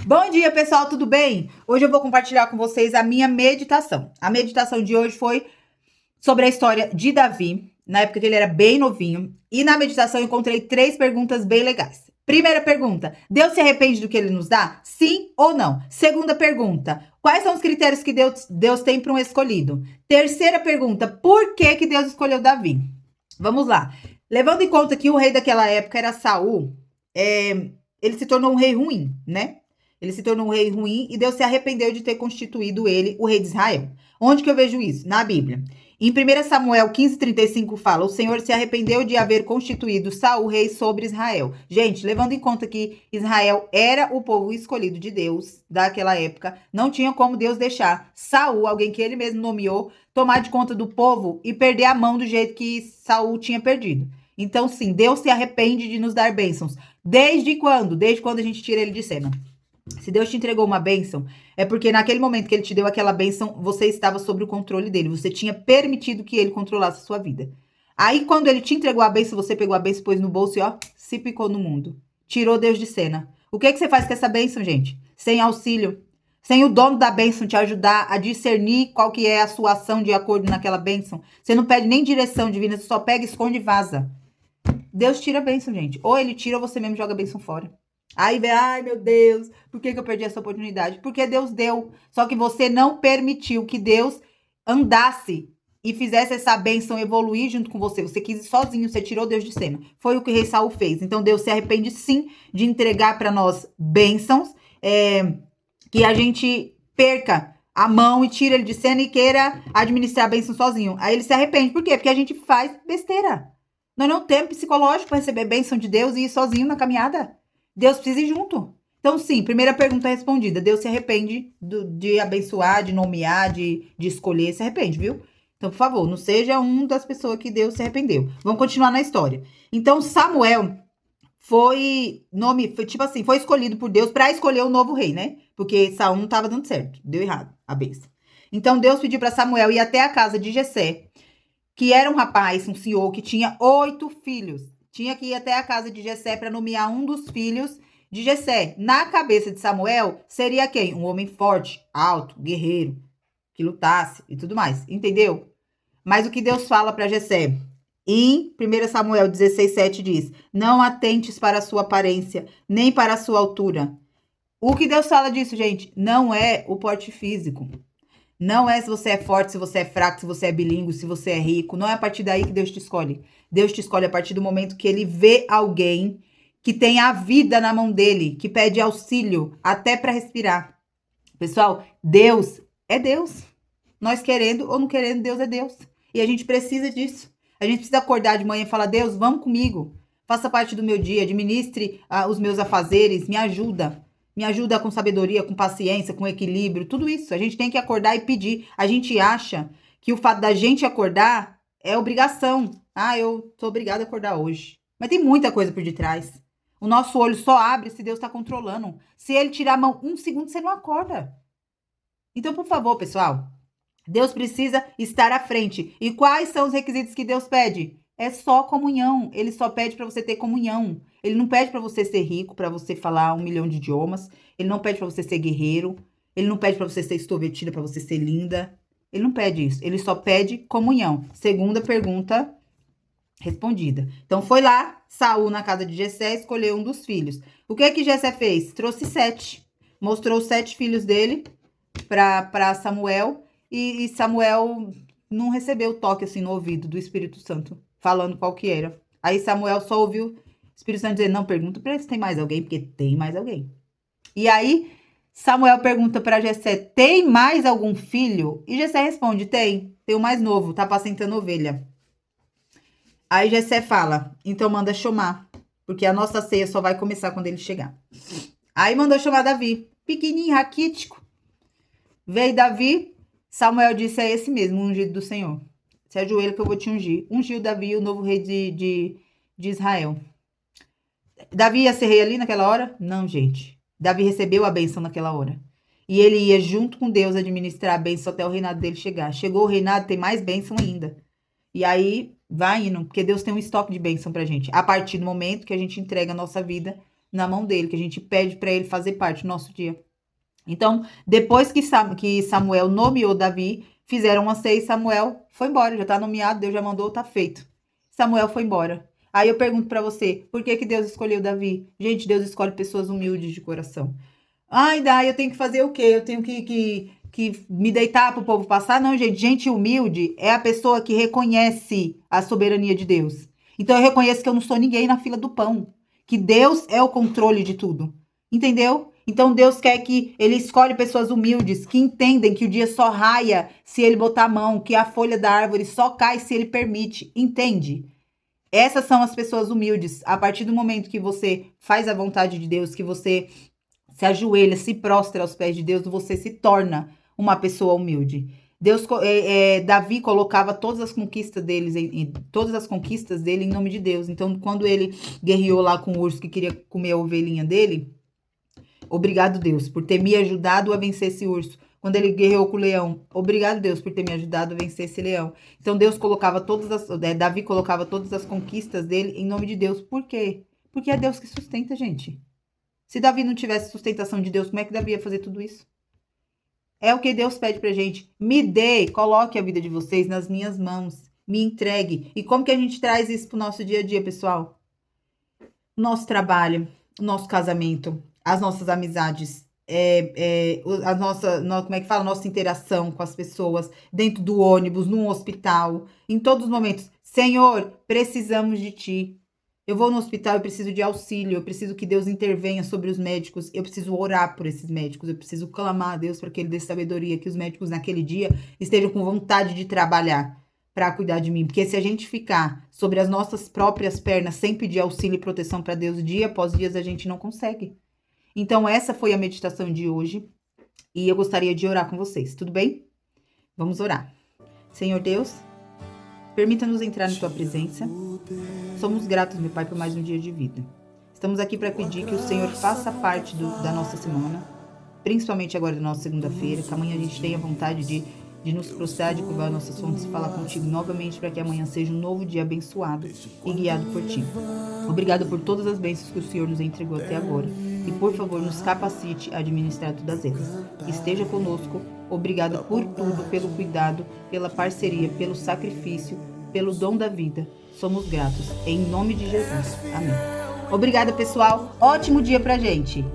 Bom dia, pessoal, tudo bem? Hoje eu vou compartilhar com vocês a minha meditação. A meditação de hoje foi sobre a história de Davi, na época que ele era bem novinho. E na meditação eu encontrei 3 perguntas bem legais. Primeira pergunta: Deus se arrepende do que ele nos dá? Sim ou não? Segunda pergunta: quais são os critérios que Deus tem para um escolhido? Terceira pergunta: por que Deus escolheu Davi? Vamos lá. Levando em conta que o rei daquela época era Saul, ele se tornou um rei ruim, né? Ele se tornou um rei ruim e Deus se arrependeu de ter constituído ele o rei de Israel. Onde que eu vejo isso? Na Bíblia. Em 1 Samuel 15:35 fala: o Senhor se arrependeu de haver constituído Saul rei sobre Israel. Gente, levando em conta que Israel era o povo escolhido de Deus daquela época, não tinha como Deus deixar Saul, alguém que ele mesmo nomeou, tomar de conta do povo e perder a mão do jeito que Saul tinha perdido. Então, sim, Deus se arrepende de nos dar bênçãos. Desde quando? Desde quando a gente tira ele de cena. Se Deus te entregou uma bênção, é porque naquele momento que ele te deu aquela bênção, você estava sob o controle dele. Você tinha permitido que ele controlasse a sua vida. Aí, quando ele te entregou a bênção, você pegou a bênção, pôs no bolso e, ó, se picou no mundo. Tirou Deus de cena. O que você faz com essa bênção, gente? Sem auxílio. Sem o dono da bênção te ajudar a discernir qual que é a sua ação de acordo naquela bênção. Você não pede nem direção divina, você só pega, esconde e vaza. Deus tira a bênção, gente. Ou ele tira ou você mesmo joga a bênção fora. Aí vem, ai meu Deus, por que eu perdi essa oportunidade? Porque Deus deu. Só que você não permitiu que Deus andasse e fizesse essa bênção evoluir junto com você. Você quis ir sozinho, você tirou Deus de cena. Foi o que o rei Saul fez. Então Deus se arrepende sim de entregar para nós bênçãos, que a gente perca a mão e tira ele de cena e queira administrar a bênção sozinho. Aí ele se arrepende. Por quê? Porque a gente faz besteira. Nós não temos psicológico para receber bênção de Deus e ir sozinho na caminhada. Deus precisa ir junto. Então, sim, primeira pergunta respondida. Deus se arrepende de abençoar, de nomear, de escolher. Se arrepende, viu? Então, por favor, não seja uma das pessoas que Deus se arrependeu. Vamos continuar na história. Então, Samuel foi escolhido por Deus para escolher o novo rei, né? Porque Saul não estava dando certo. Deu errado a bênção. Então, Deus pediu para Samuel ir até a casa de Jessé, que era um rapaz, um senhor, que tinha 8 filhos. Tinha que ir até a casa de Jessé para nomear um dos filhos de Jessé. Na cabeça de Samuel, seria quem? Um homem forte, alto, guerreiro, que lutasse e tudo mais. Entendeu? Mas o que Deus fala para Jessé? Em 1 Samuel 16:7 diz: não atentes para a sua aparência, nem para a sua altura. O que Deus fala disso, gente? Não é o porte físico. Não é se você é forte, se você é fraco, se você é bilíngue, se você é rico. Não é a partir daí que Deus te escolhe. Deus te escolhe a partir do momento que ele vê alguém que tem a vida na mão dele, que pede auxílio até para respirar. Pessoal, Deus é Deus. Nós querendo ou não querendo, Deus é Deus. E a gente precisa disso. A gente precisa acordar de manhã e falar: Deus, vamos comigo. Faça parte do meu dia, administre os meus afazeres, me ajuda. Me ajuda com sabedoria, com paciência, com equilíbrio, tudo isso. A gente tem que acordar e pedir. A gente acha que o fato da gente acordar é obrigação. Ah, eu sou obrigada a acordar hoje. Mas tem muita coisa por detrás. O nosso olho só abre se Deus está controlando. Se ele tirar a mão 1 segundo, você não acorda. Então, por favor, pessoal, Deus precisa estar à frente. E quais são os requisitos que Deus pede? É só comunhão. Ele só pede para você ter comunhão. Ele não pede para você ser rico, para você falar 1 milhão de idiomas. Ele não pede para você ser guerreiro. Ele não pede para você ser extrovertida, para você ser linda. Ele não pede isso. Ele só pede comunhão. Segunda pergunta respondida. Então, foi lá, Saul na casa de Jessé, escolheu um dos filhos. O que Jessé fez? Trouxe 7. Mostrou os 7 filhos dele para Samuel. E Samuel não recebeu o toque assim no ouvido do Espírito Santo, falando qual que era. Aí Samuel só ouviu o Espírito Santo dizer: não, pergunta para ele se tem mais alguém, porque tem mais alguém. E aí Samuel pergunta para Jessé: tem mais algum filho? E Jessé responde: tem o mais novo, tá apacentando ovelha. Aí Jessé fala: então manda chamar, porque a nossa ceia só vai começar quando ele chegar. Aí mandou chamar Davi, pequenininho, raquítico. Veio Davi. Samuel disse: é esse mesmo, o ungido do Senhor. Se ajoelha que eu vou te ungir. Ungiu Davi, o novo rei de Israel. Davi ia ser rei ali naquela hora? Não, gente. Davi recebeu a bênção naquela hora. E ele ia junto com Deus administrar a bênção até o reinado dele chegar. Chegou o reinado, tem mais bênção ainda. E aí, vai indo, porque Deus tem um estoque de bênção pra gente. A partir do momento que a gente entrega a nossa vida na mão dele, que a gente pede para ele fazer parte do nosso dia. Então, depois que Samuel nomeou Davi, fizeram uma ceia e Samuel foi embora. Já está nomeado, Deus já mandou, tá feito. Samuel foi embora. Aí eu pergunto para você, por que Deus escolheu Davi? Gente, Deus escolhe pessoas humildes de coração. Ai, daí eu tenho que fazer o quê? Eu tenho que me deitar para o povo passar? Não, gente. Gente humilde é a pessoa que reconhece a soberania de Deus. Então eu reconheço que eu não sou ninguém na fila do pão. Que Deus é o controle de tudo. Entendeu? Então Deus quer que ele escolhe pessoas humildes, que entendem que o dia só raia se ele botar a mão, que a folha da árvore só cai se ele permite. Entende? Essas são as pessoas humildes. A partir do momento que você faz a vontade de Deus, que você se ajoelha, se prostra aos pés de Deus, você se torna uma pessoa humilde. Davi colocava todas as conquistas dele em nome de Deus. Então, quando ele guerreou lá com o urso que queria comer a ovelhinha dele, obrigado, Deus, por ter me ajudado a vencer esse urso. Quando ele guerreou com o leão, obrigado, Deus, por ter me ajudado a vencer esse leão. Então, Davi colocava todas as conquistas dele em nome de Deus. Por quê? Porque é Deus que sustenta, gente. Se Davi não tivesse sustentação de Deus, como é que Davi ia fazer tudo isso? É o que Deus pede pra gente. Me dê, coloque a vida de vocês nas minhas mãos. Me entregue. E como que a gente traz isso pro nosso dia a dia, pessoal? Nosso trabalho, nosso casamento, as nossas amizades, como é que fala? Nossa interação com as pessoas, dentro do ônibus, no hospital, em todos os momentos. Senhor, precisamos de ti. Eu vou no hospital, eu preciso de auxílio, eu preciso que Deus intervenha sobre os médicos, eu preciso orar por esses médicos, eu preciso clamar a Deus para que Ele dê sabedoria, que os médicos naquele dia estejam com vontade de trabalhar para cuidar de mim. Porque se a gente ficar sobre as nossas próprias pernas sem pedir auxílio e proteção para Deus, dia após dia, a gente não consegue. Então, essa foi a meditação de hoje e eu gostaria de orar com vocês, tudo bem? Vamos orar. Senhor Deus, permita-nos entrar na Tua presença. Somos gratos, meu Pai, por mais um dia de vida. Estamos aqui para pedir que o Senhor faça parte da nossa semana, principalmente agora da nossa segunda-feira, que amanhã a gente tenha vontade de nos prostrar, de curvar nossas fontes e falar contigo novamente, para que amanhã seja um novo dia abençoado e guiado por Ti. Obrigado por todas as bênçãos que o Senhor nos entregou até agora. E, por favor, nos capacite a administrar todas elas. Esteja conosco. Obrigado por tudo, pelo cuidado, pela parceria, pelo sacrifício, pelo dom da vida. Somos gratos. Em nome de Jesus. Amém. Obrigada, pessoal. Ótimo dia pra gente.